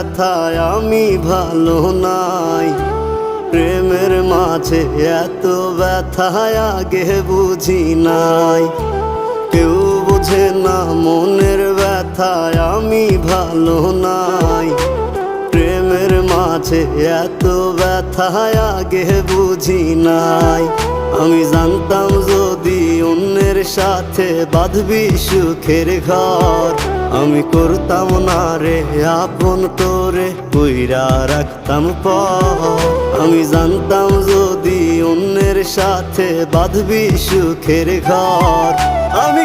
ব্যথায় আমি ভালো নাই। প্রেমের মাঝে এত ব্যথায় আগে বুঝি নাই। কেউ বোঝে না মনের ব্যথায় আমি ভালো নাই। প্রেমের মাঝে এত ব্যথায় আগে বুঝি নাই। আমি জানতাম যদি অন্যের সাথে বাঁধবি সুখের ঘর, আমি করতাম না রে আপন করে কইরা রাখতাম পর। আমি জানতাম যদি অন্যের সাথে বাঁধবি সুখের ঘর, আমি